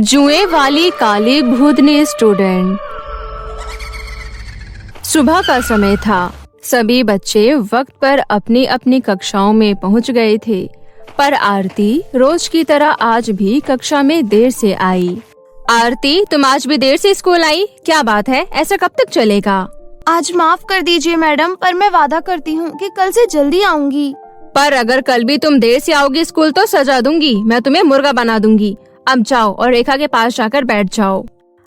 जुए वाली काली भूतनी स्टूडेंट। सुबह का समय था। सभी बच्चे वक्त पर अपनी अपनी कक्षाओं में पहुंच गए थे, पर आरती रोज की तरह आज भी कक्षा में देर से आई। आरती, तुम आज भी देर से स्कूल आई? क्या बात है, ऐसा कब तक चलेगा? आज माफ कर दीजिए मैडम, पर मैं वादा करती हूँ कि कल से जल्दी आऊंगी। पर अगर कल भी तुम देर से आओगी स्कूल तो सजा दूंगी, मैं तुम्हें मुर्गा बना दूंगी। अब जाओ और रेखा के पास जाकर बैठ जाओ।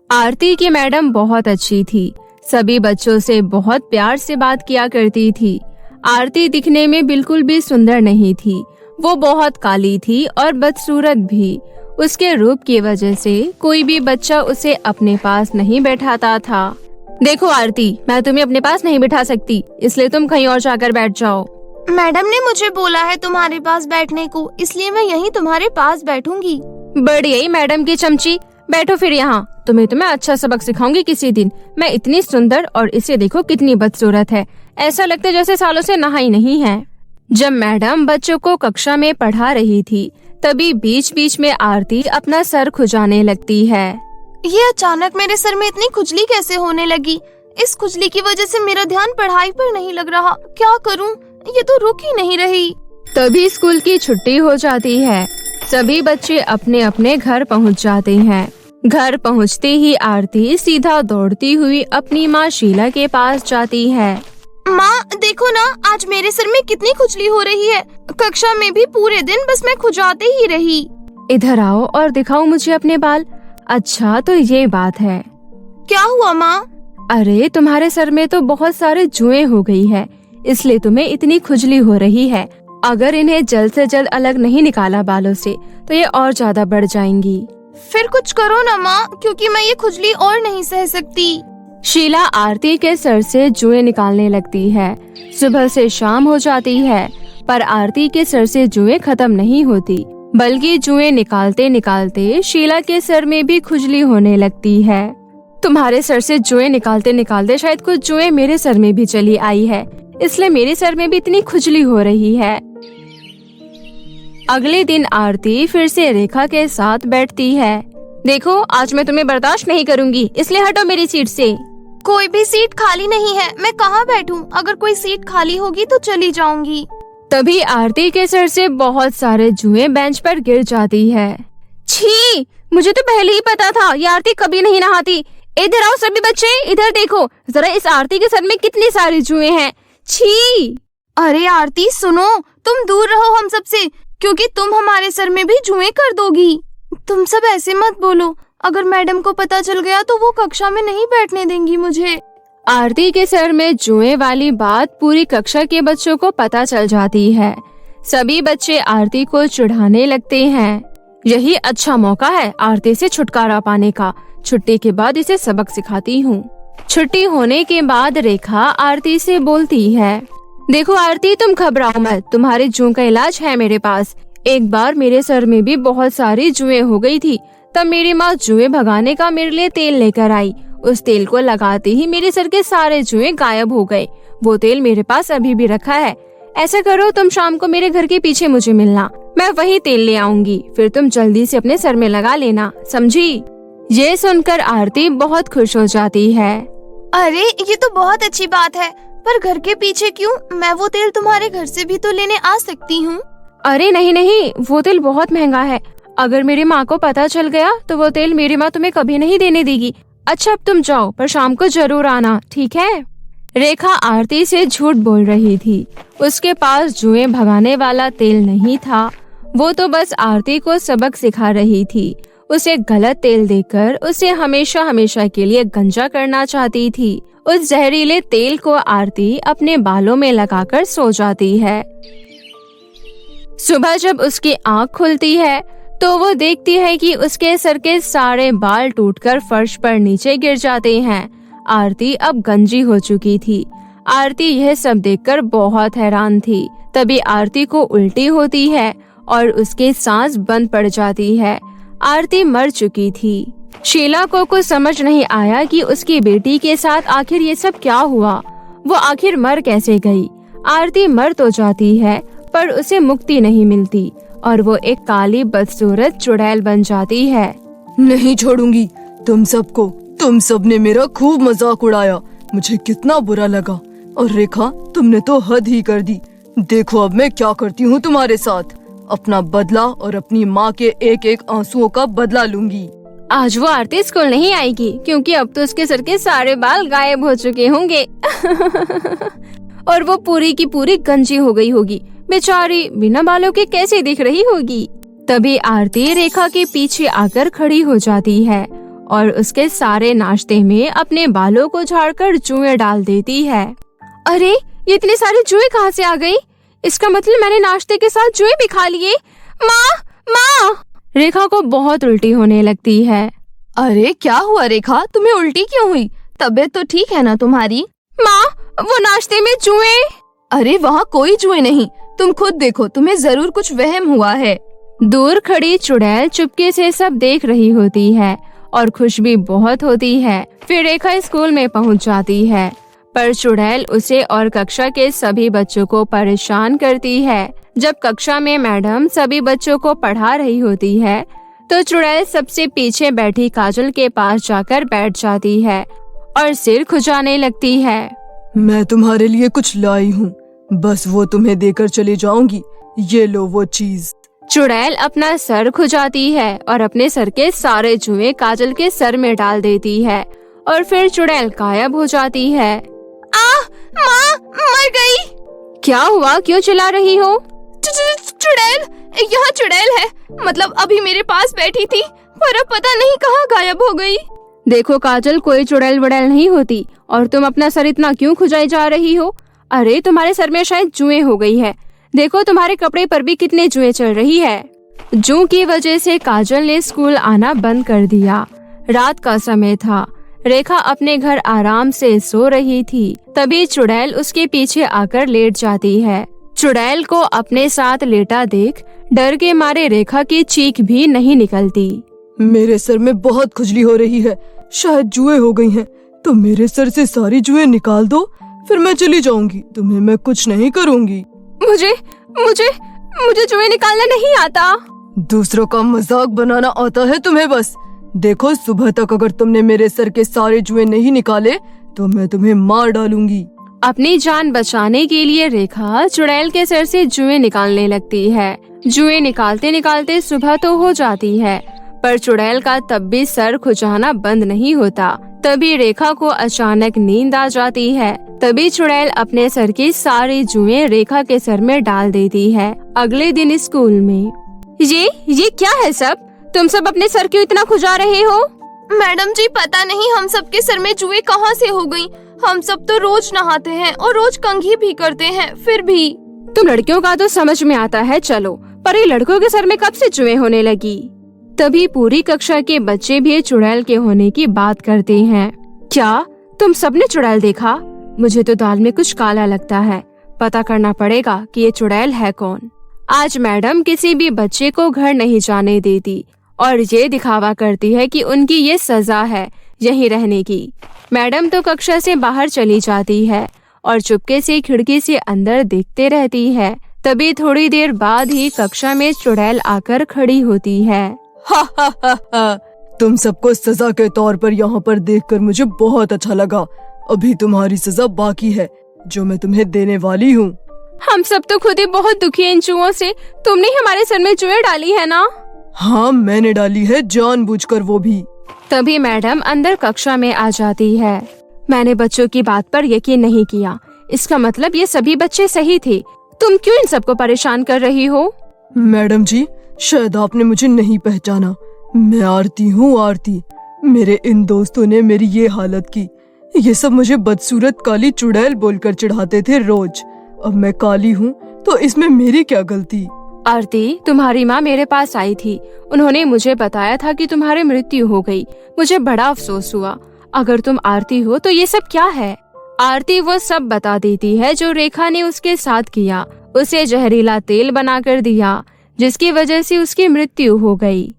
आरती की मैडम बहुत अच्छी थी, सभी बच्चों से बहुत प्यार से बात किया करती थी। आरती दिखने में बिल्कुल भी सुंदर नहीं थी, वो बहुत काली थी और बदसूरत भी। उसके रूप की वजह से कोई भी बच्चा उसे अपने पास नहीं बैठाता था। देखो आरती, मैं तुम्हें अपने पास नहीं बिठा सकती, इसलिए तुम कहीं और जाकर बैठ जाओ। मैडम ने मुझे बोला है तुम्हारे पास बैठने को, इसलिए मैं यहीं तुम्हारे पास बैठूंगी। बढ़िया ही मैडम की चमची, बैठो फिर यहाँ। तुम्हें अच्छा सबक सिखाऊंगी किसी दिन। मैं इतनी सुंदर और इसे देखो कितनी बदसूरत है, ऐसा लगता है जैसे सालों से नहाई नहीं है। जब मैडम बच्चों को कक्षा में पढ़ा रही थी, तभी बीच बीच में आरती अपना सर खुजाने लगती है। ये अचानक मेरे सर में इतनी खुजली कैसे होने लगी? इस खुजली की वजह से मेरा ध्यान पढ़ाई पर नहीं लग रहा। क्या करूं? ये तो रुक ही नहीं रही। तभी स्कूल की छुट्टी हो जाती है। सभी बच्चे अपने अपने घर पहुंच जाते हैं। घर पहुंचते ही आरती सीधा दौड़ती हुई अपनी माँ शीला के पास जाती है। माँ देखो ना, आज मेरे सर में कितनी खुजली हो रही है। कक्षा में भी पूरे दिन बस मैं खुजाते ही रही। इधर आओ और दिखाओ मुझे अपने बाल। अच्छा, तो ये बात है। क्या हुआ माँ? अरे, तुम्हारे सर में तो बहुत सारे जुएं हो गई है, इसलिए तुम्हें इतनी खुजली हो रही है। अगर इन्हें जल्द से जल्द अलग नहीं निकाला बालों से तो ये और ज्यादा बढ़ जाएंगी। फिर कुछ करो ना माँ, क्योंकि मैं ये खुजली और नहीं सह सकती। शीला आरती के सर से जुएं निकालने लगती है। सुबह से शाम हो जाती है, पर आरती के सर से जुएं खत्म नहीं होती, बल्कि जुएं निकालते निकालते शीला के सर में भी खुजली होने लगती है। तुम्हारे सर से जुएं निकालते निकालते शायद कुछ जुएं मेरे सर में भी चली आई है, इसलिए मेरे सर में भी इतनी खुजली हो रही है। अगले दिन आरती फिर से रेखा के साथ बैठती है। देखो, आज मैं तुम्हें बर्दाश्त नहीं करूंगी, इसलिए हटो मेरी सीट से। कोई भी सीट खाली नहीं है, मैं कहाँ बैठूं? अगर कोई सीट खाली होगी तो चली जाऊंगी। तभी आरती के सर से बहुत सारे जुएं बेंच पर गिर जाती है। छी, मुझे तो पहले ही पता था ये आरती कभी नहीं नहाती। इधर आओ सभी बच्चे, इधर देखो जरा, इस आरती के सर में कितनी सारी जुएं हैं। छी! अरे आरती सुनो, तुम दूर रहो हम सबसे, क्योंकि तुम हमारे सर में भी जुएं कर दोगी। तुम सब ऐसे मत बोलो, अगर मैडम को पता चल गया तो वो कक्षा में नहीं बैठने देंगी मुझे। आरती के सर में जुएं वाली बात पूरी कक्षा के बच्चों को पता चल जाती है। सभी बच्चे आरती को चिढ़ाने लगते हैं। यही अच्छा मौका है आरती से छुटकारा पाने का। छुट्टी के बाद इसे सबक सिखाती हूँ। छुट्टी होने के बाद रेखा आरती से बोलती है, देखो आरती, तुम घबराओ मत, तुम्हारे जुएं का इलाज है मेरे पास। एक बार मेरे सर में भी बहुत सारी जुएं हो गई थी, तब मेरी माँ जुएं भगाने का मेरे लिए तेल लेकर आई। उस तेल को लगाते ही मेरे सर के सारे जुएं गायब हो गए। वो तेल मेरे पास अभी भी रखा है। ऐसा करो, तुम शाम को मेरे घर के पीछे मुझे मिलना, मैं वही तेल ले आऊंगी, फिर तुम जल्दी से अपने सर में लगा लेना, समझी? ये सुनकर आरती बहुत खुश हो जाती है। अरे ये तो बहुत अच्छी बात है, पर घर के पीछे क्यों? मैं वो तेल तुम्हारे घर से भी तो लेने आ सकती हूँ। अरे नहीं नहीं, वो तेल बहुत महंगा है। अगर मेरी माँ को पता चल गया तो वो तेल मेरी माँ तुम्हें कभी नहीं देने देगी। अच्छा, अब तुम जाओ, पर शाम को जरूर आना, ठीक है? रेखा आरती से झूठ बोल रही थी। उसके पास जुएं भगाने वाला तेल नहीं था, वो तो बस आरती को सबक सिखा रही थी। उसे गलत तेल देकर उसे हमेशा हमेशा के लिए गंजा करना चाहती थी। उस जहरीले तेल को आरती अपने बालों में लगाकर सो जाती है। सुबह जब उसकी आँख खुलती है तो वो देखती है कि उसके सर के सारे बाल टूटकर फर्श पर नीचे गिर जाते हैं। आरती अब गंजी हो चुकी थी। आरती यह सब देखकर बहुत हैरान थी। तभी आरती को उल्टी होती है और उसके सांस बंद पड़ जाती है। आरती मर चुकी थी। शीला को कुछ समझ नहीं आया कि उसकी बेटी के साथ आखिर ये सब क्या हुआ। वो आखिर मर कैसे गई? आरती मर तो जाती है, पर उसे मुक्ति नहीं मिलती और वो एक काली बदसूरत चुड़ैल बन जाती है। नहीं छोड़ूंगी तुम सबको। तुम सबने मेरा खूब मजाक उड़ाया, मुझे कितना बुरा लगा। और रेखा, तुमने तो हद ही कर दी। देखो अब मैं क्या करती हूँ तुम्हारे साथ। अपना बदला और अपनी माँ के एक एक आंसुओं का बदला लूंगी। आज वो आरती स्कूल नहीं आएगी क्योंकि अब तो उसके सर के सारे बाल गायब हो चुके होंगे। और वो पूरी की पूरी गंजी हो गई होगी। बेचारी बिना बालों के कैसे दिख रही होगी। तभी आरती रेखा के पीछे आकर खड़ी हो जाती है और उसके सारे नाश्ते में अपने बालों को झाड़कर जुएं डाल देती है। अरे, ये इतने सारे जुएं कहाँ से आ गई? इसका मतलब मैंने नाश्ते के साथ जुएं भी खा लिए। माँ, माँ! रेखा को बहुत उल्टी होने लगती है। अरे क्या हुआ रेखा, तुम्हें उल्टी क्यों हुई? तबीयत तो ठीक है ना तुम्हारी? माँ, वो नाश्ते में जुएं। अरे वहाँ कोई जुए नहीं, तुम खुद देखो, तुम्हें जरूर कुछ वहम हुआ है। दूर खड़ी चुड़ैल चुपके से सब देख रही होती है और खुश भी बहुत होती है। फिर रेखा स्कूल में पहुँच जाती है, पर चुड़ैल उसे और कक्षा के सभी बच्चों को परेशान करती है। जब कक्षा में मैडम सभी बच्चों को पढ़ा रही होती है तो चुड़ैल सबसे पीछे बैठी काजल के पास जाकर बैठ जाती है और सिर खुजाने लगती है। मैं तुम्हारे लिए कुछ लाई हूँ, बस वो तुम्हें देकर चली जाऊंगी। ये लो वो चीज। चुड़ैल अपना सर खुजाती है और अपने सर के सारे जुएं काजल के सर में डाल देती है और फिर चुड़ैल गायब हो जाती है। माँ, मर गई। क्या हुआ, क्यों चिल्ला रही हो? चुड़ैल, यहाँ चुड़ैल है, मतलब अभी मेरे पास बैठी थी पर अब पता नहीं कहाँ गायब हो गई। देखो काजल, कोई चुड़ैल वुड़ैल नहीं होती और तुम अपना सर इतना क्यों खुजाई जा रही हो? अरे तुम्हारे सर में शायद जुएं हो गई है। देखो तुम्हारे कपड़े पर भी कितने जुएं चल रही है। जू की वजह से काजल ने स्कूल आना बंद कर दिया। रात का समय था। रेखा अपने घर आराम से सो रही थी। तभी चुड़ैल उसके पीछे आकर लेट जाती है। चुड़ैल को अपने साथ लेटा देख डर के मारे रेखा की चीख भी नहीं निकलती। मेरे सर में बहुत खुजली हो रही है, शायद जुएं हो गई हैं। तो मेरे सर से सारी जुएं निकाल दो, फिर मैं चली जाऊंगी। तुम्हें मैं कुछ नहीं करूंगी। मुझे मुझे मुझे जुएं निकालना नहीं आता। दूसरों का मजाक बनाना आता है तुम्हें बस। देखो सुबह तक अगर तुमने मेरे सर के सारे जुएं नहीं निकाले तो मैं तुम्हें मार डालूंगी। अपनी जान बचाने के लिए रेखा चुड़ैल के सर से जुएं निकालने लगती है। जुएं निकालते निकालते सुबह तो हो जाती है, पर चुड़ैल का तब भी सर खुजाना बंद नहीं होता। तभी रेखा को अचानक नींद आ जाती है। तभी चुड़ैल अपने सर की सारी जुएं रेखा के सर में डाल देती है। अगले दिन स्कूल में ये क्या है सब? तुम सब अपने सर क्यों इतना खुजा रहे हो? मैडम जी पता नहीं हम सब के सर में जुएं कहाँ से हो गई। हम सब तो रोज नहाते हैं और रोज कंघी भी करते हैं, फिर भी। तुम लड़कियों का तो समझ में आता है चलो, पर ये लड़कों के सर में कब से जुएं होने लगी? तभी पूरी कक्षा के बच्चे भी चुड़ैल के होने की बात करते हैं। क्या तुम सबने चुड़ैल देखा? मुझे तो दाल में कुछ काला लगता है। पता करना पड़ेगा कि ये चुड़ैल है कौन। आज मैडम किसी भी बच्चे को घर नहीं जाने देती और ये दिखावा करती है कि उनकी ये सजा है यहीं रहने की। मैडम तो कक्षा से बाहर चली जाती है और चुपके से खिड़की से अंदर देखते रहती है। तभी थोड़ी देर बाद ही कक्षा में चुड़ैल आकर खड़ी होती है। हा, तुम सबको सजा के तौर पर यहाँ पर देखकर मुझे बहुत अच्छा लगा। अभी तुम्हारी सजा बाकी है जो मैं तुम्हें देने वाली हूँ। हम सब तो खुद ही बहुत दुखी हैं इन जुओं से। तुमने हमारे सर में जुएं डाली है ना? हाँ मैंने डाली है, जानबूझकर वो भी। तभी मैडम अंदर कक्षा में आ जाती है। मैंने बच्चों की बात पर यकीन नहीं किया। इसका मतलब ये सभी बच्चे सही थे। तुम क्यों इन सबको परेशान कर रही हो? मैडम जी शायद आपने मुझे नहीं पहचाना। मैं आरती हूँ, आरती। मेरे इन दोस्तों ने मेरी ये हालत की। ये सब मुझे बदसूरत काली चुड़ैल बोलकर चिढ़ाते थे रोज। अब मैं काली हूँ तो इसमें मेरी क्या गलती? आरती, तुम्हारी माँ मेरे पास आई थी। उन्होंने मुझे बताया था कि तुम्हारी मृत्यु हो गई। मुझे बड़ा अफसोस हुआ। अगर तुम आरती हो तो ये सब क्या है? आरती वो सब बता देती है जो रेखा ने उसके साथ किया। उसे जहरीला तेल बनाकर दिया जिसकी वजह से उसकी मृत्यु हो गई।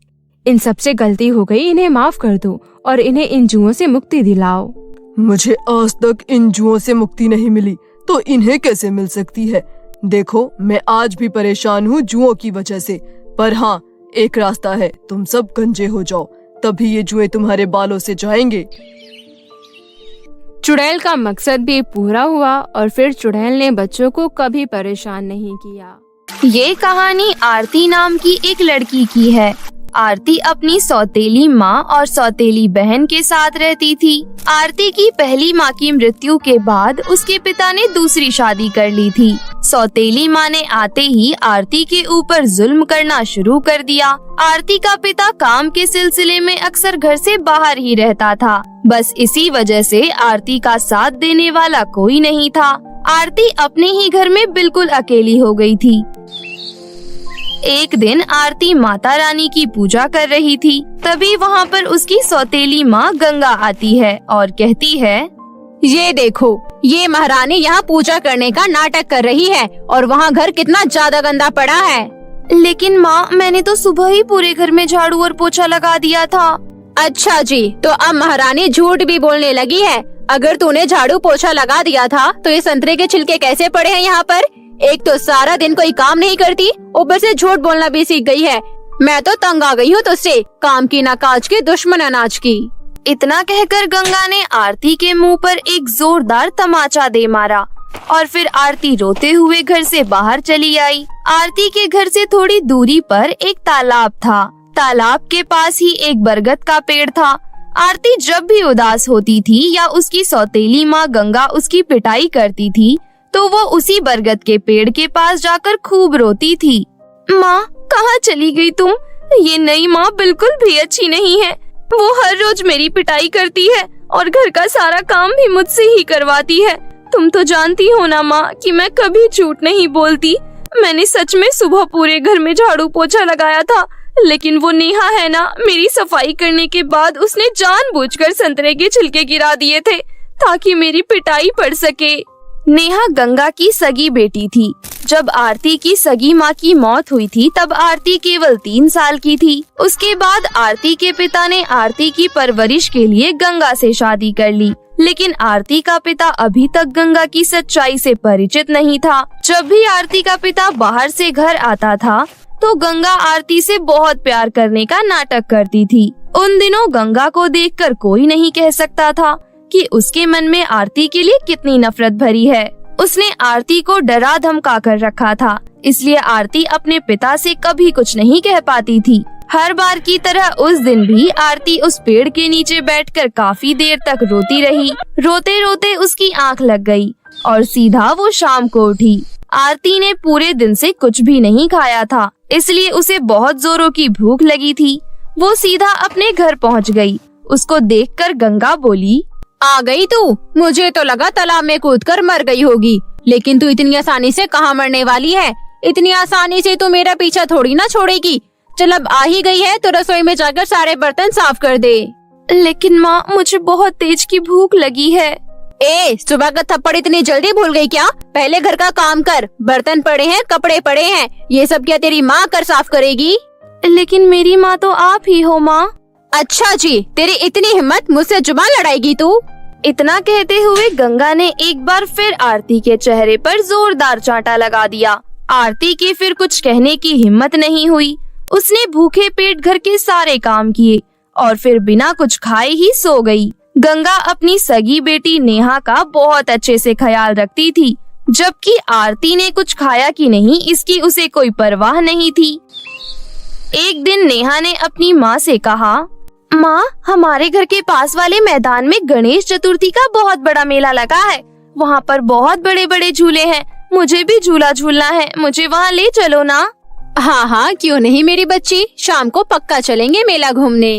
इन सब से गलती हो गई, इन्हें माफ कर दो और इन्हें इन जुओं से मुक्ति दिलाओ। मुझे आज तक इन जुओं से मुक्ति नहीं मिली तो इन्हें कैसे मिल सकती है? देखो मैं आज भी परेशान हूँ जुओं की वजह से, पर हाँ एक रास्ता है, तुम सब गंजे हो जाओ तभी ये जुएं तुम्हारे बालों से जाएंगे। चुड़ैल का मकसद भी पूरा हुआ और फिर चुड़ैल ने बच्चों को कभी परेशान नहीं किया। ये कहानी आरती नाम की एक लड़की की है। आरती अपनी सौतेली माँ और सौतेली बहन के साथ रहती थी। आरती की पहली माँ की मृत्यु के बाद उसके पिता ने दूसरी शादी कर ली थी। सौतेली माँ ने आते ही आरती के ऊपर जुल्म करना शुरू कर दिया। आरती का पिता काम के सिलसिले में अक्सर घर से बाहर ही रहता था। बस इसी वजह से आरती का साथ देने वाला कोई नहीं था। आरती अपने ही घर में बिल्कुल अकेली हो गई थी। एक दिन आरती माता रानी की पूजा कर रही थी। तभी वहाँ पर उसकी सौतेली माँ गंगा आती है और कहती है, ये देखो, ये महारानी यहाँ पूजा करने का नाटक कर रही है और वहाँ घर कितना ज्यादा गंदा पड़ा है। लेकिन माँ, मैंने तो सुबह ही पूरे घर में झाड़ू और पोछा लगा दिया था। अच्छा जी, तो अब महारानी झूठ भी बोलने लगी है। अगर तूने झाड़ू पोछा लगा दिया था तो ये संतरे के छिलके कैसे पड़े हैं यहाँ पर? एक तो सारा दिन कोई काम नहीं करती, ऊपर से झूठ बोलना भी सीख गई है। मैं तो तंग आ गई हूँ तुझसे, काम की ना काज की, दुश्मन अनाज की। इतना कहकर गंगा ने आरती के मुंह पर एक जोरदार तमाचा दे मारा और फिर आरती रोते हुए घर से बाहर चली आई। आरती के घर से थोड़ी दूरी पर एक तालाब था। तालाब के पास ही एक बरगद का पेड़ था। आरती जब भी उदास होती थी या उसकी सौतेली माँ गंगा उसकी पिटाई करती थी तो वो उसी बरगद के पेड़ के पास जाकर खूब रोती थी। माँ, कहाँ चली गई तुम? ये नई माँ बिल्कुल भी अच्छी नहीं है। वो हर रोज मेरी पिटाई करती है और घर का सारा काम भी मुझसे ही करवाती है। तुम तो जानती हो ना माँ कि मैं कभी झूठ नहीं बोलती। मैंने सच में सुबह पूरे घर में झाड़ू पोछा लगाया था, लेकिन वो नेहा है ना, मेरी सफाई करने के बाद उसने जानबूझकर संतरे के छिलके गिरा दिए थे ताकि मेरी पिटाई पड़ सके। नेहा गंगा की सगी बेटी थी। जब आरती की सगी माँ की मौत हुई थी तब आरती केवल 3 साल की थी। उसके बाद आरती के पिता ने आरती की परवरिश के लिए गंगा से शादी कर ली, लेकिन आरती का पिता अभी तक गंगा की सच्चाई से परिचित नहीं था। जब भी आरती का पिता बाहर से घर आता था तो गंगा आरती से बहुत प्यार करने का नाटक करती थी। उन दिनों गंगा को देखकर कोई नहीं कह सकता था कि उसके मन में आरती के लिए कितनी नफरत भरी है। उसने आरती को डरा धमका कर रखा था, इसलिए आरती अपने पिता से कभी कुछ नहीं कह पाती थी। हर बार की तरह उस दिन भी आरती उस पेड़ के नीचे बैठकर काफी देर तक रोती रही। रोते रोते उसकी आंख लग गई और सीधा वो शाम को उठी। आरती ने पूरे दिन से कुछ भी नहीं खाया था, इसलिए उसे बहुत जोरों की भूख लगी थी। वो सीधा अपने घर पहुंच गई। उसको देखकर गंगा बोली, आ गई तू? मुझे तो लगा तालाब में कूदकर मर गई होगी, लेकिन तू इतनी आसानी से कहाँ मरने वाली है? इतनी आसानी से तू मेरा पीछा थोड़ी ना छोड़ेगी। चल, अब आ ही गई है तो रसोई में जाकर सारे बर्तन साफ कर दे। लेकिन माँ, मुझे बहुत तेज की भूख लगी है। सुबह का थप्पड़ इतनी जल्दी भूल गई क्या? पहले घर का काम कर। बर्तन पड़े हैं, कपड़े पड़े हैं, ये सब क्या तेरी माँ कर साफ करेगी? लेकिन मेरी माँ तो आप ही हो माँ। अच्छा जी, तेरी इतनी हिम्मत, मुझसे जुबान लड़ाएगी तू? इतना कहते हुए गंगा ने एक बार फिर आरती के चेहरे पर जोरदार चांटा लगा दिया। आरती की फिर कुछ कहने की हिम्मत नहीं हुई। उसने भूखे पेट घर के सारे काम किए और फिर बिना कुछ खाए ही सो गई। गंगा अपनी सगी बेटी नेहा का बहुत अच्छे से ख्याल रखती थी, जबकि आरती ने कुछ खाया कि नहीं इसकी उसे कोई परवाह नहीं थी। एक दिन नेहा ने अपनी माँ से कहा, माँ, हमारे घर के पास वाले मैदान में गणेश चतुर्थी का बहुत बड़ा मेला लगा है। वहाँ पर बहुत बड़े बड़े झूले हैं। मुझे भी झूला झूलना है, मुझे वहाँ ले चलो ना। हाँ हाँ, क्यों नहीं मेरी बच्ची, शाम को पक्का चलेंगे मेला घूमने।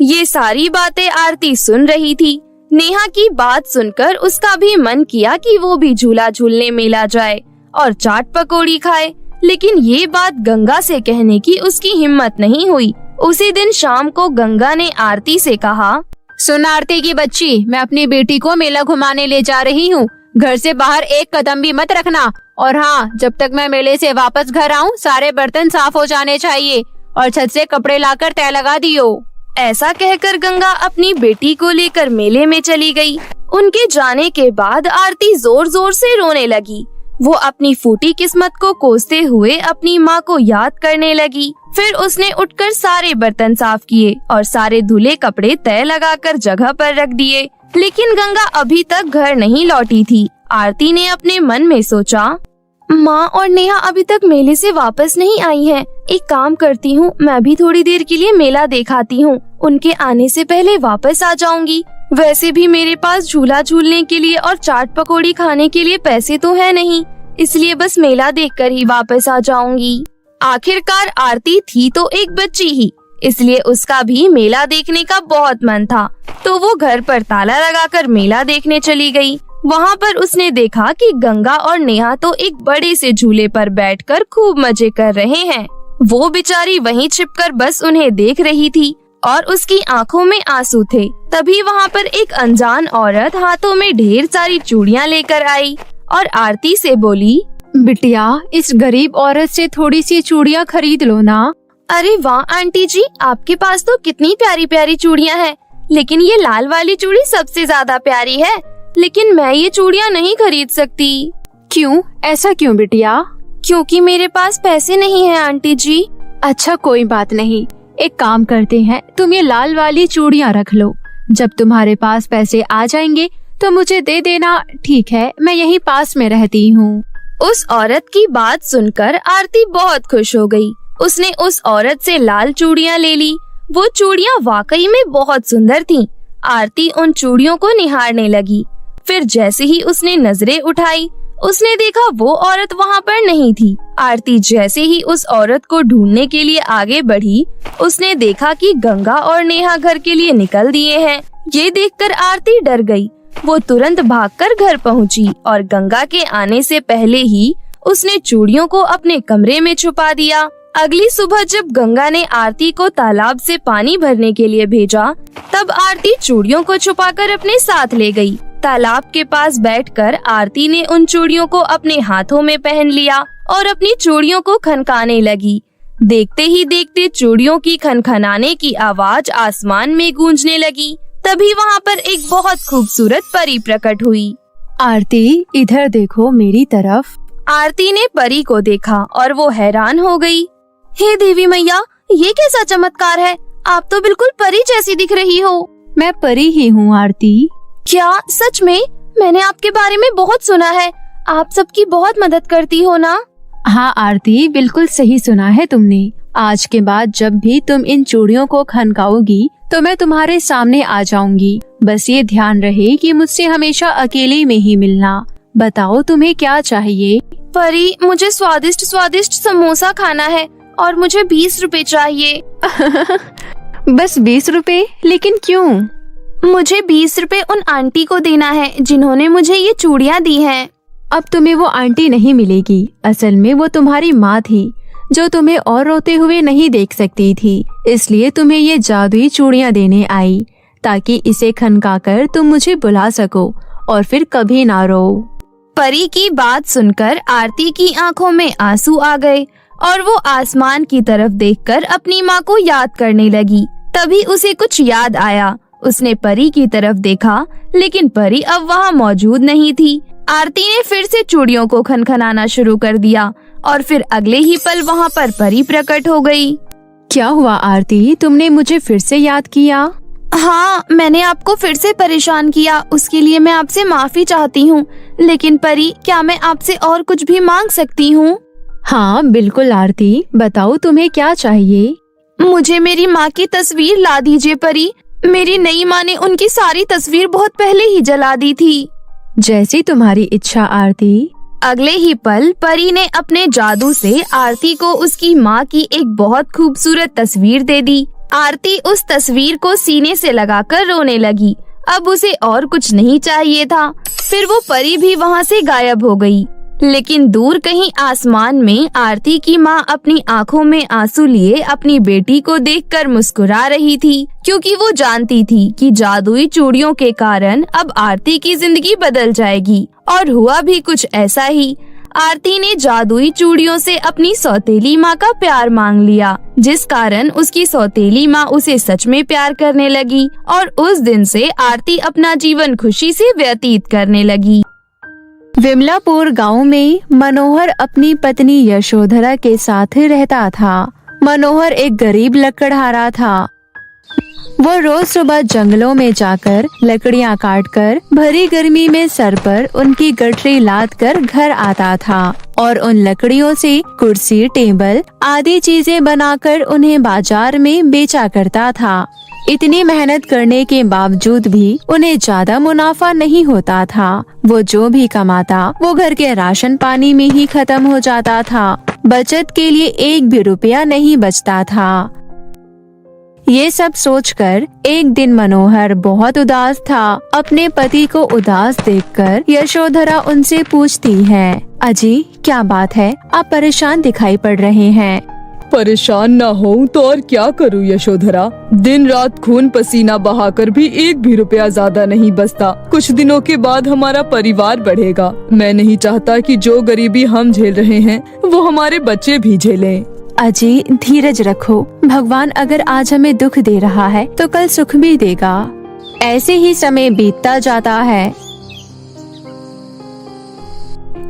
ये सारी बातें आरती सुन रही थी। नेहा की बात सुनकर उसका भी मन किया कि वो भी झूला झूलने मेला जाए और चाट पकौड़ी खाए, लेकिन ये बात गंगा से कहने की उसकी हिम्मत नहीं हुई। उसी दिन शाम को गंगा ने आरती से कहा, सुन आरती की बच्ची, मैं अपनी बेटी को मेला घुमाने ले जा रही हूँ। घर से बाहर एक कदम भी मत रखना, और हाँ, जब तक मैं मेले से वापस घर आऊँ सारे बर्तन साफ हो जाने चाहिए और छत से कपड़े लाकर तय लगा दियो। ऐसा कहकर गंगा अपनी बेटी को लेकर मेले में चली गई। उनके जाने के बाद आरती जोर जोर से रोने लगी। वो अपनी फूटी किस्मत को कोसते हुए अपनी माँ को याद करने लगी। फिर उसने उठकर सारे बर्तन साफ किए और सारे धुले कपड़े तय लगाकर जगह पर रख दिए। लेकिन गंगा अभी तक घर नहीं लौटी थी। आरती ने अपने मन में सोचा, माँ और नेहा अभी तक मेले से वापस नहीं आई हैं। एक काम करती हूँ, मैं भी थोड़ी देर के लिए मेला देखाती हूँ। उनके आने से पहले वापस आ जाऊंगी। वैसे भी मेरे पास झूला झूलने के लिए और चाट पकौड़ी खाने के लिए पैसे तो है नहीं, इसलिए बस मेला देखकर ही वापस आ जाऊंगी। आखिरकार आरती थी तो एक बच्ची ही, इसलिए उसका भी मेला देखने का बहुत मन था। तो वो घर पर ताला लगाकर मेला देखने चली गई। वहाँ पर उसने देखा कि गंगा और नेहा तो एक बड़े से झूले पर बैठकर खूब मजे कर रहे हैं। वो बेचारी वहीं छिपकर बस उन्हें देख रही थी और उसकी आंखों में आंसू थे। तभी वहाँ पर एक अनजान औरत हाथों में ढेर सारी चूड़ियाँ लेकर आई और आरती से बोली, बिटिया, इस गरीब औरत से थोड़ी सी चूड़ियाँ खरीद लो ना। अरे वाह आंटी जी, आपके पास तो कितनी प्यारी प्यारी चूड़ियाँ हैं, लेकिन ये लाल वाली चूड़ी सबसे ज्यादा प्यारी है। लेकिन मैं ये चूड़ियाँ नहीं खरीद सकती। क्यों? ऐसा क्यों बिटिया? क्योंकि मेरे पास पैसे नहीं हैं आंटी जी। अच्छा कोई बात नहीं, एक काम करते हैं, तुम ये लाल वाली चूड़ियाँ रख लो। जब तुम्हारे पास पैसे आ जाएंगे तो मुझे दे देना, ठीक है? मैं यहीं पास में रहती हूँ। उस औरत की बात सुनकर आरती बहुत खुश हो गई। उसने उस औरत से लाल चूड़ियाँ ले ली। वो चूड़ियाँ वाकई में बहुत सुंदर थीं। आरती उन चूड़ियों को निहारने लगी। फिर जैसे ही उसने नजरें उठाई, उसने देखा वो औरत वहाँ पर नहीं थी। आरती जैसे ही उस औरत को ढूंढने के लिए आगे बढ़ी, उसने देखा कि गंगा और नेहा घर के लिए निकल दिए हैं। ये देखकर आरती डर गई। वो तुरंत भागकर घर पहुँची और गंगा के आने से पहले ही उसने चूड़ियों को अपने कमरे में छुपा दिया। अगली सुबह जब गंगा ने आरती को तालाब से पानी भरने के लिए भेजा, तब आरती चूड़ियों को छुपाकर अपने साथ ले गई। तालाब के पास बैठकर आरती ने उन चूड़ियों को अपने हाथों में पहन लिया और अपनी चूड़ियों को खनकाने लगी। देखते ही देखते चूड़ियों की खनखनाने की आवाज आसमान में गूंजने लगी। तभी वहाँ पर एक बहुत खूबसूरत परी प्रकट हुई। आरती, इधर देखो मेरी तरफ। आरती ने परी को देखा और वो हैरान हो गई। हे देवी मैया, ये कैसा चमत्कार है? आप तो बिल्कुल परी जैसी दिख रही हो। मैं परी ही हूँ आरती। क्या सच में? मैंने आपके बारे में बहुत सुना है। आप सबकी बहुत मदद करती हो ना? हाँ आरती, बिल्कुल सही सुना है तुमने। आज के बाद जब भी तुम इन चूड़ियों को खनकाओगी तो मैं तुम्हारे सामने आ जाऊंगी। बस ये ध्यान रहे कि मुझसे हमेशा अकेले में ही मिलना। बताओ तुम्हें क्या चाहिए? परी, मुझे स्वादिष्ट स्वादिष्ट समोसा खाना है और मुझे 20 रुपए चाहिए। बस 20 रुपए? लेकिन क्यों? मुझे 20 रुपए उन आंटी को देना है जिन्होंने मुझे ये चूड़ियाँ दी हैं। अब तुम्हें वो आंटी नहीं मिलेगी। असल में वो तुम्हारी माँ थी जो तुम्हें और रोते हुए नहीं देख सकती थी, इसलिए तुम्हें ये जादुई चूड़ियाँ देने आई ताकि इसे खनकाकर तुम मुझे बुला सको और फिर कभी ना रो। परी की बात सुनकर आरती की आंखों में आंसू आ गए और वो आसमान की तरफ देखकर अपनी माँ को याद करने लगी। तभी उसे कुछ याद आया। उसने परी की तरफ देखा, लेकिन परी अब वहाँ मौजूद नहीं थी। आरती ने फिर से चूड़ियों को खनखनाना शुरू कर दिया और फिर अगले ही पल वहाँ पर परी प्रकट हो गई। क्या हुआ आरती, तुमने मुझे फिर से याद किया? हाँ, मैंने आपको फिर से परेशान किया, उसके लिए मैं आपसे माफी चाहती हूँ। लेकिन परी, क्या मैं आपसे और कुछ भी मांग सकती हूँ? हाँ बिल्कुल आरती, बताओ तुम्हें क्या चाहिए? मुझे मेरी माँ की तस्वीर ला दीजिए परी। मेरी नई माँ ने उनकी सारी तस्वीर बहुत पहले ही जला दी थी। जैसी तुम्हारी इच्छा आरती। अगले ही पल परी ने अपने जादू से आरती को उसकी माँ की एक बहुत खूबसूरत तस्वीर दे दी। आरती उस तस्वीर को सीने से लगाकर रोने लगी। अब उसे और कुछ नहीं चाहिए था। फिर वो परी भी वहाँ से गायब हो गई। लेकिन दूर कहीं आसमान में आरती की माँ अपनी आंखों में आंसू लिए अपनी बेटी को देखकर मुस्कुरा रही थी, क्योंकि वो जानती थी कि जादुई चूड़ियों के कारण अब आरती की जिंदगी बदल जाएगी। और हुआ भी कुछ ऐसा ही। आरती ने जादुई चूड़ियों से अपनी सौतेली माँ का प्यार मांग लिया, जिस कारण उसकी सौतेली माँ उसे सच में प्यार करने लगी और उस दिन से आरती अपना जीवन खुशी से व्यतीत करने लगी। विमलापुर गांव में मनोहर अपनी पत्नी यशोधरा के साथ रहता था। मनोहर एक गरीब लकड़हारा था। वो रोज सुबह जंगलों में जाकर लकड़ियां काटकर भरी गर्मी में सर पर उनकी गठरी लाद कर घर आता था और उन लकड़ियों से कुर्सी, टेबल आदि चीजें बनाकर उन्हें बाजार में बेचा करता था। इतनी मेहनत करने के बावजूद भी उन्हें ज्यादा मुनाफा नहीं होता था। वो जो भी कमाता वो घर के राशन पानी में ही खत्म हो जाता था। बचत के लिए एक भी रुपया नहीं बचता था। ये सब सोचकर एक दिन मनोहर बहुत उदास था। अपने पति को उदास देखकर यशोधरा उनसे पूछती है, अजी क्या बात है, आप परेशान दिखाई पड़ रहे हैं। परेशान ना हो तो और क्या करूँ यशोधरा, दिन रात खून पसीना बहाकर भी एक भी रुपया ज्यादा नहीं बचता। कुछ दिनों के बाद हमारा परिवार बढ़ेगा। मैं नहीं चाहता कि जो गरीबी हम झेल रहे हैं वो हमारे बच्चे भी झेलें। अजी धीरज रखो, भगवान अगर आज हमें दुख दे रहा है तो कल सुख भी देगा। ऐसे ही समय बीतता जाता है।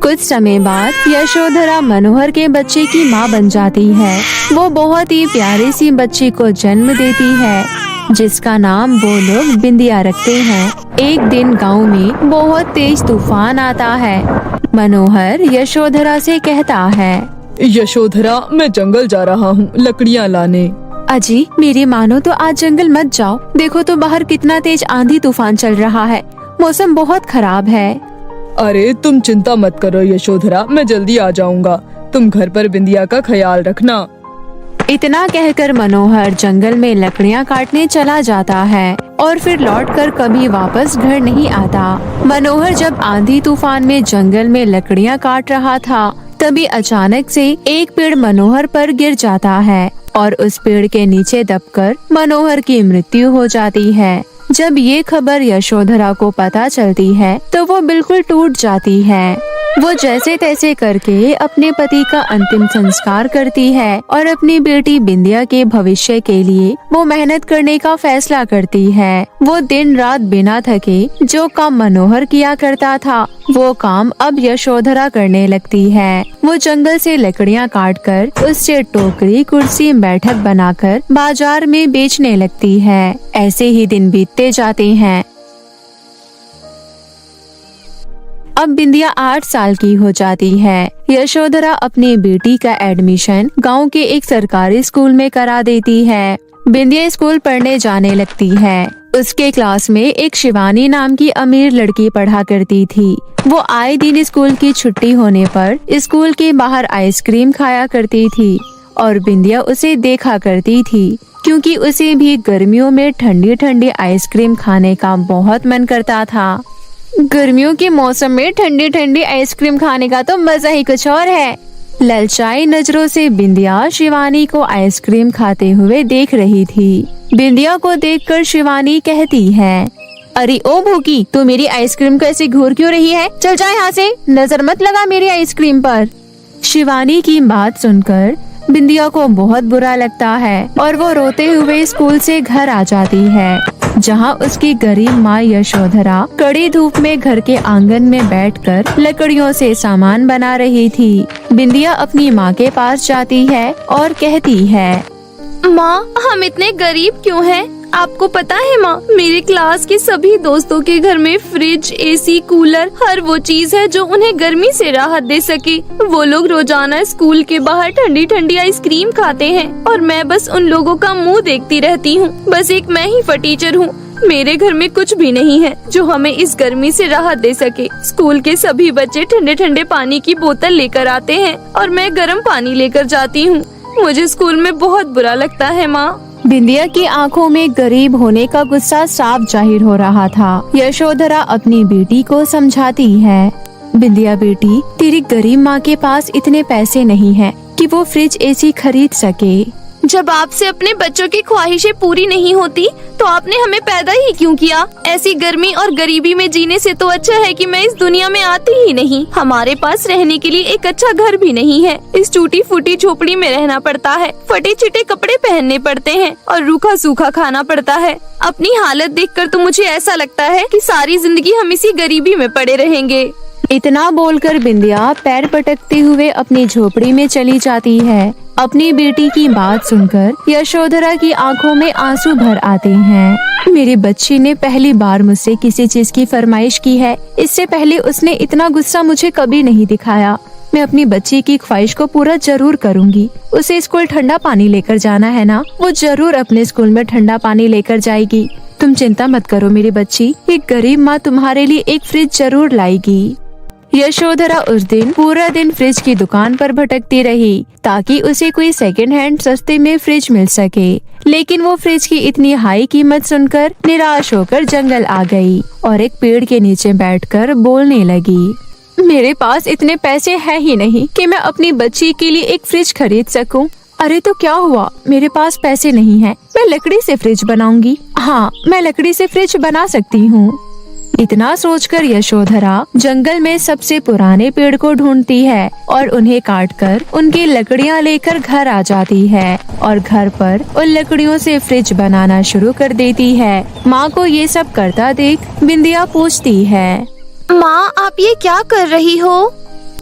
कुछ समय बाद यशोधरा मनोहर के बच्चे की माँ बन जाती है। वो बहुत ही प्यारी सी बच्ची को जन्म देती है जिसका नाम वो लोग बिंदिया रखते हैं। एक दिन गांव में बहुत तेज तूफान आता है। मनोहर यशोधरा से कहता है, यशोधरा मैं जंगल जा रहा हूँ लकड़ियाँ लाने। अजी मेरी मानो तो आज जंगल मत जाओ, देखो तो बाहर कितना तेज आंधी तूफान चल रहा है, मौसम बहुत खराब है। अरे तुम चिंता मत करो यशोधरा, मैं जल्दी आ जाऊंगा। तुम घर पर बिंदिया का ख्याल रखना। इतना कहकर मनोहर जंगल में लकड़ियाँ काटने चला जाता है और फिर लौटकर कभी वापस घर नहीं आता। मनोहर जब आंधी तूफान में जंगल में लकड़ियाँ काट रहा था तभी अचानक से एक पेड़ मनोहर पर गिर जाता है और उस पेड़ के नीचे दबकर मनोहर की मृत्यु हो जाती है। जब ये खबर यशोधरा को पता चलती है तो वो बिल्कुल टूट जाती है। वो जैसे तैसे करके अपने पति का अंतिम संस्कार करती है और अपनी बेटी बिंदिया के भविष्य के लिए वो मेहनत करने का फैसला करती है। वो दिन रात बिना थके जो काम मनोहर किया करता था वो काम अब यशोधरा करने लगती है। वो जंगल से लकड़ियाँ काटकर उससे टोकरी, कुर्सी, बैठक बनाकर बाजार में बेचने लगती है। ऐसे ही दिन बीतते जाते हैं। अब बिंदिया 8 साल की हो जाती है। यशोधरा अपनी बेटी का एडमिशन गांव के एक सरकारी स्कूल में करा देती है। बिंदिया स्कूल पढ़ने जाने लगती है। उसके क्लास में एक शिवानी नाम की अमीर लड़की पढ़ा करती थी। वो आए दिन स्कूल की छुट्टी होने पर स्कूल के बाहर आइसक्रीम खाया करती थी और बिंदिया उसे देखा करती थी क्योंकि उसे भी गर्मियों में ठंडी ठंडी आइसक्रीम खाने का बहुत मन करता था। गर्मियों के मौसम में ठंडी ठंडी आइसक्रीम खाने का तो मजा ही कुछ और है। ललचाई नजरों से बिंदिया शिवानी को आइसक्रीम खाते हुए देख रही थी। बिंदिया को देखकर शिवानी कहती है, अरे ओ भूकी, तू मेरी आइसक्रीम को ऐसे घूर क्यों रही है? चल जा यहाँ से, नजर मत लगा मेरी आइसक्रीम पर। शिवानी की बात सुनकर बिंदिया को बहुत बुरा लगता है और वो रोते हुए स्कूल से घर आ जाती है जहाँ उसकी गरीब माँ यशोधरा कड़ी धूप में घर के आंगन में बैठकर लकड़ियों से सामान बना रही थी। बिंदिया अपनी माँ के पास जाती है और कहती है, माँ हम इतने गरीब क्यों हैं? आपको पता है माँ, मेरे क्लास के सभी दोस्तों के घर में फ्रिज, एसी, कूलर, हर वो चीज है जो उन्हें गर्मी से राहत दे सके। वो लोग रोजाना स्कूल के बाहर ठंडी ठंडी आइसक्रीम खाते हैं और मैं बस उन लोगों का मुंह देखती रहती हूँ। बस एक मैं ही फटीचर हूँ। मेरे घर में कुछ भी नहीं है जो हमें इस गर्मी से राहत दे सके। स्कूल के सभी बच्चे ठंडे ठंडे पानी की बोतल लेकर आते हैं और मैं गर्म पानी लेकर जाती हूँ। मुझे स्कूल में बहुत बुरा लगता है माँ। बिंदिया की आंखों में गरीब होने का गुस्सा साफ जाहिर हो रहा था। यशोधरा अपनी बेटी को समझाती है, बिंदिया बेटी, तेरी गरीब माँ के पास इतने पैसे नहीं हैं कि वो फ्रिज, एसी खरीद सके। जब आपसे अपने बच्चों की ख्वाहिशें पूरी नहीं होती तो आपने हमें पैदा ही क्यों किया? ऐसी गर्मी और गरीबी में जीने से तो अच्छा है कि मैं इस दुनिया में आती ही नहीं। हमारे पास रहने के लिए एक अच्छा घर भी नहीं है। इस टूटी फूटी झोपड़ी में रहना पड़ता है, फटे चिटे कपड़े पहनने पड़ते हैं और रूखा सूखा खाना पड़ता है। अपनी हालत देखकर तो मुझे ऐसा लगता है कि सारी जिंदगी हम इसी गरीबी में पड़े रहेंगे। इतना बोलकर बिंदिया पैर पटकते हुए अपनी झोपड़ी में चली जाती है। अपनी बेटी की बात सुनकर यशोधरा की आंखों में आंसू भर आते हैं। मेरी बच्ची ने पहली बार मुझसे किसी चीज की फरमाइश की है। इससे पहले उसने इतना गुस्सा मुझे कभी नहीं दिखाया। मैं अपनी बच्ची की ख्वाहिश को पूरा जरूर करूंगी। उसे स्कूल ठंडा पानी लेकर जाना है ना, वो जरूर अपने स्कूल में ठंडा पानी लेकर जाएगी। तुम चिंता मत करो मेरी बच्ची, एक गरीब माँ तुम्हारे लिए एक फ्रिज जरूर लाएगी। यशोधरा उस दिन पूरा दिन फ्रिज की दुकान पर भटकती रही ताकि उसे कोई सेकंड हैंड सस्ते में फ्रिज मिल सके। लेकिन वो फ्रिज की इतनी हाई कीमत सुनकर निराश होकर जंगल आ गई और एक पेड़ के नीचे बैठकर बोलने लगी। मेरे पास इतने पैसे हैं ही नहीं कि मैं अपनी बच्ची के लिए एक फ्रिज खरीद सकूं। अरे तो क्या हुआ, मेरे पास पैसे नहीं हैं। मैं लकड़ी से फ्रिज बनाऊंगी। हाँ, मैं लकड़ी से फ्रिज बना सकती हूँ। इतना सोचकर यशोधरा जंगल में सबसे पुराने पेड़ को ढूंढती है और उन्हें काटकर उनकी लकड़ियाँ लेकर घर आ जाती है और घर पर उन लकड़ियों से फ्रिज बनाना शुरू कर देती है। माँ को ये सब करता देख बिंदिया पूछती है, माँ आप ये क्या कर रही हो?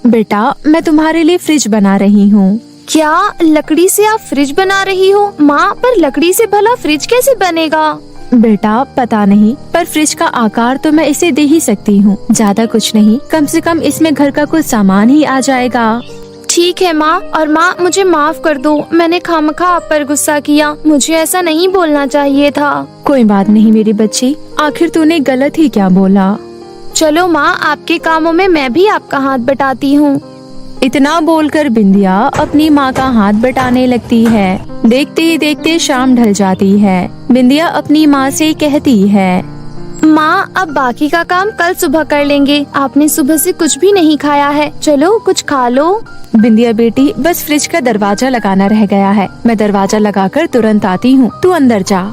बेटा मैं तुम्हारे लिए फ्रिज बना रही हूँ। क्या लकड़ी से आप फ्रिज बना रही हो? माँ पर लकड़ी से भला फ्रिज कैसे बनेगा? बेटा पता नहीं, पर फ्रिज का आकार तो मैं इसे दे ही सकती हूँ। ज्यादा कुछ नहीं, कम से कम इसमें घर का कुछ सामान ही आ जाएगा। ठीक है माँ। और माँ मुझे माफ कर दो, मैंने खामखा आप पर गुस्सा किया। मुझे ऐसा नहीं बोलना चाहिए था। कोई बात नहीं मेरी बच्ची, आखिर तूने गलत ही क्या बोला। चलो माँ, आपके कामों में मैं भी आपका हाथ बटाती हूँ। इतना बोलकर बिंदिया अपनी माँ का हाथ बटाने लगती है। देखते ही देखते शाम ढल जाती है। बिंदिया अपनी माँ से कहती है, माँ अब बाकी का काम कल सुबह कर लेंगे। आपने सुबह से कुछ भी नहीं खाया है, चलो कुछ खा लो। बिंदिया बेटी बस फ्रिज का दरवाजा लगाना रह गया है, मैं दरवाजा लगाकर तुरंत आती हूँ, तू अंदर जा।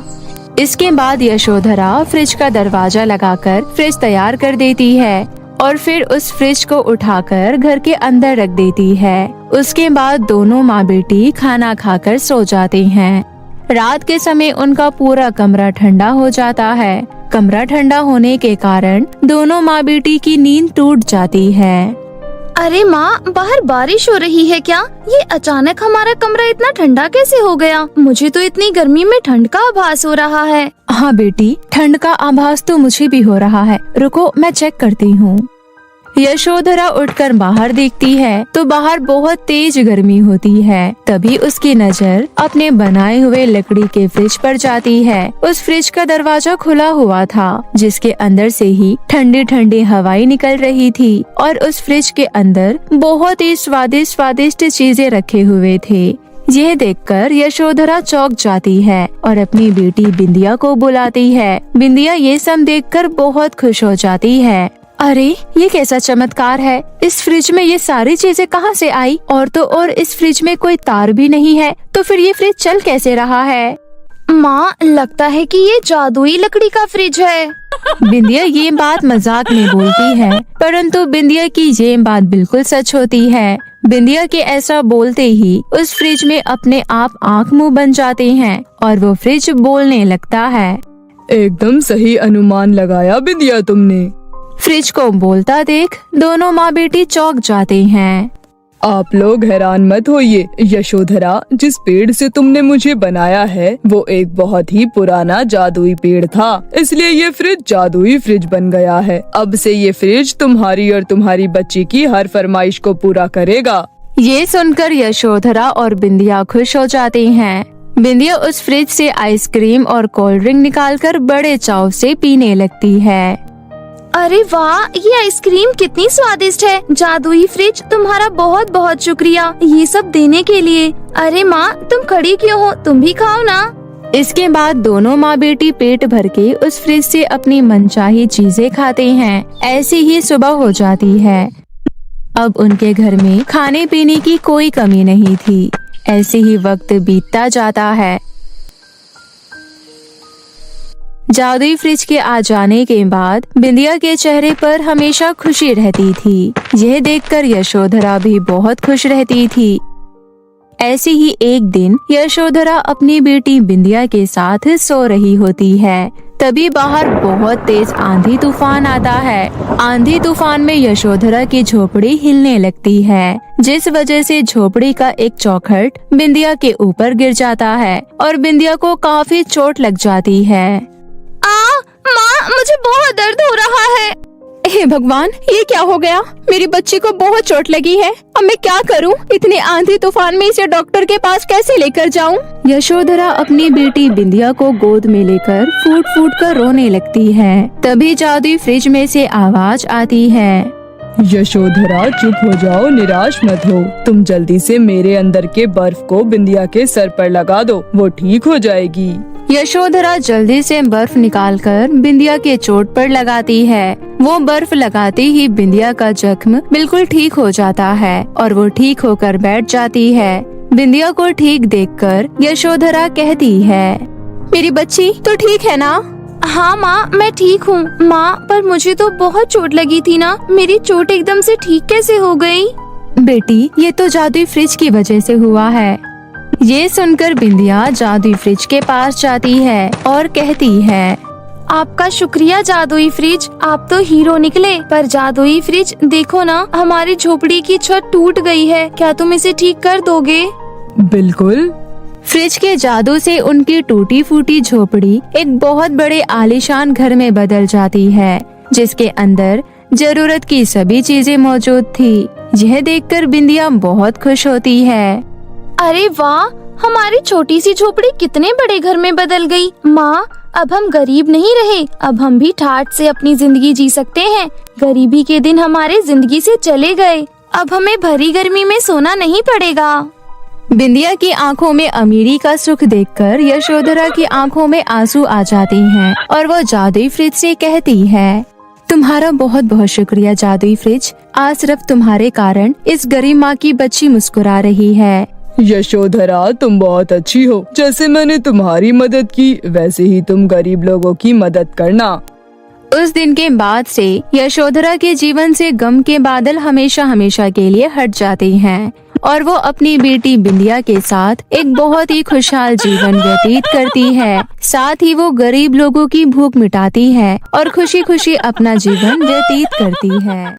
इसके बाद यशोधरा फ्रिज का दरवाजा लगाकर फ्रिज तैयार कर देती है और फिर उस फ्रिज को उठाकर घर के अंदर रख देती है। उसके बाद दोनों माँ बेटी खाना खाकर सो जाते हैं। रात के समय उनका पूरा कमरा ठंडा हो जाता है। कमरा ठंडा होने के कारण दोनों माँ बेटी की नींद टूट जाती है। अरे माँ, बाहर बारिश हो रही है क्या? ये अचानक हमारा कमरा इतना ठंडा कैसे हो गया? मुझे तो इतनी गर्मी में ठंड का आभास हो रहा है। हाँ बेटी, ठंड का आभास तो मुझे भी हो रहा है, रुको मैं चेक करती हूँ। यशोधरा उठकर बाहर देखती है तो बाहर बहुत तेज गर्मी होती है। तभी उसकी नजर अपने बनाए हुए लकड़ी के फ्रिज पर जाती है। उस फ्रिज का दरवाजा खुला हुआ था जिसके अंदर से ही ठंडी ठंडी हवाएं निकल रही थी और उस फ्रिज के अंदर बहुत ही स्वादिष्ट चीजें रखे हुए थे। यह देखकर यशोधरा चौंक जाती है और अपनी बेटी बिंदिया को बुलाती है। बिंदिया ये सब देखकर बहुत खुश हो जाती है। अरे ये कैसा चमत्कार है, इस फ्रिज में ये सारी चीजें कहाँ से आई? और तो और इस फ्रिज में कोई तार भी नहीं है, तो फिर ये फ्रिज चल कैसे रहा है? माँ लगता है कि ये जादुई लकड़ी का फ्रिज है। बिंदिया ये बात मजाक में बोलती है, परंतु बिंदिया की ये बात बिल्कुल सच होती है। बिंदिया के ऐसा बोलते ही उस फ्रिज में अपने आप आँख मुंह बन जाते हैं और वो फ्रिज बोलने लगता है। एकदम सही अनुमान लगाया बिंदिया तुमने। फ्रिज को बोलता देख दोनों माँ बेटी चौंक जाते हैं। आप लोग हैरान मत होइए, यशोधरा जिस पेड़ से तुमने मुझे बनाया है वो एक बहुत ही पुराना जादुई पेड़ था, इसलिए ये फ्रिज जादुई फ्रिज बन गया है। अब से ये फ्रिज तुम्हारी और तुम्हारी बच्ची की हर फरमाइश को पूरा करेगा। ये सुनकर यशोधरा और बिंदिया खुश हो जाते हैं। बिंदिया उस फ्रिज से आइसक्रीम और कोल्ड ड्रिंक निकालकर बड़े चाव से पीने लगती है। अरे वाह, ये आइसक्रीम कितनी स्वादिष्ट है। जादुई फ्रिज तुम्हारा बहुत बहुत शुक्रिया ये सब देने के लिए। अरे माँ तुम खड़ी क्यों हो, तुम भी खाओ ना। इसके बाद दोनों माँ बेटी पेट भर के उस फ्रिज से अपनी मनचाही चीजें खाते हैं। ऐसी ही सुबह हो जाती है। अब उनके घर में खाने पीने की कोई कमी नहीं थी। ऐसे ही वक्त बीतता जाता है। जादुई फ्रिज के आ जाने के बाद बिंदिया के चेहरे पर हमेशा खुशी रहती थी। यह देखकर यशोधरा भी बहुत खुश रहती थी। ऐसे ही एक दिन यशोधरा अपनी बेटी बिंदिया के साथ सो रही होती है। तभी बाहर बहुत तेज आंधी तूफान आता है। आंधी तूफान में यशोधरा की झोपड़ी हिलने लगती है, जिस वजह से झोपड़ी का एक चौखट बिंदिया के ऊपर गिर जाता है और बिंदिया को काफी चोट लग जाती है। माँ, मुझे बहुत दर्द हो रहा है। हे भगवान, ये क्या हो गया? मेरी बच्ची को बहुत चोट लगी है। अब मैं क्या करूं? इतने आंधी तूफान में इसे डॉक्टर के पास कैसे लेकर जाऊं? यशोधरा अपनी बेटी बिंदिया को गोद में लेकर फूट फूट कर रोने लगती है। तभी जादुई फ्रिज में से आवाज आती है। यशोधरा, चुप हो जाओ, निराश मत हो। तुम जल्दी से मेरे अंदर के बर्फ को बिंदिया के सर पर लगा दो, वो ठीक हो जाएगी। यशोधरा जल्दी से बर्फ निकालकर बिंदिया के चोट पर लगाती है। वो बर्फ लगाते ही बिंदिया का जख्म बिल्कुल ठीक हो जाता है और वो ठीक होकर बैठ जाती है। बिंदिया को ठीक देखकर यशोधरा कहती है, मेरी बच्ची तो ठीक है ना? हाँ माँ, मैं ठीक हूँ। माँ, पर मुझे तो बहुत चोट लगी थी ना, मेरी चोट एकदम से ठीक कैसे हो गई? बेटी, ये तो जादुई फ्रिज की वजह से हुआ है। ये सुनकर बिंदिया जादुई फ्रिज के पास जाती है और कहती है, आपका शुक्रिया जादुई फ्रिज, आप तो हीरो निकले। पर जादुई फ्रिज, देखो ना, हमारी झोपड़ी की छत टूट गई है, क्या तुम इसे ठीक कर दोगे? बिल्कुल। फ्रिज के जादू से उनकी टूटी फूटी झोपड़ी एक बहुत बड़े आलीशान घर में बदल जाती है, जिसके अंदर जरूरत की सभी चीजें मौजूद थी। यह देखकर बिंदिया बहुत खुश होती है। अरे वाह, हमारी छोटी सी झोपड़ी कितने बड़े घर में बदल गई। माँ, अब हम गरीब नहीं रहे, अब हम भी ठाठ से अपनी जिंदगी जी सकते हैं। गरीबी के दिन हमारे जिंदगी से चले गए। अब हमें भरी गर्मी में सोना नहीं पड़ेगा। बिंदिया की आंखों में अमीरी का सुख देखकर यशोधरा की आंखों में आंसू आ जाते हैं और वो जादुई फ्रिज से कहती है, तुम्हारा बहुत बहुत शुक्रिया जादुई फ्रिज। आज सिर्फ तुम्हारे कारण इस गरीब माँ की बच्ची मुस्कुरा रही है। यशोधरा, तुम बहुत अच्छी हो। जैसे मैंने तुम्हारी मदद की, वैसे ही तुम गरीब लोगों की मदद करना। उस दिन के बाद से यशोधरा के जीवन से गम के बादल हमेशा हमेशा के लिए हट जाते हैं और वो अपनी बेटी बिंदिया के साथ एक बहुत ही खुशहाल जीवन व्यतीत करती है। साथ ही वो गरीब लोगों की भूख मिटाती है और खुशी खुशी अपना जीवन व्यतीत करती है।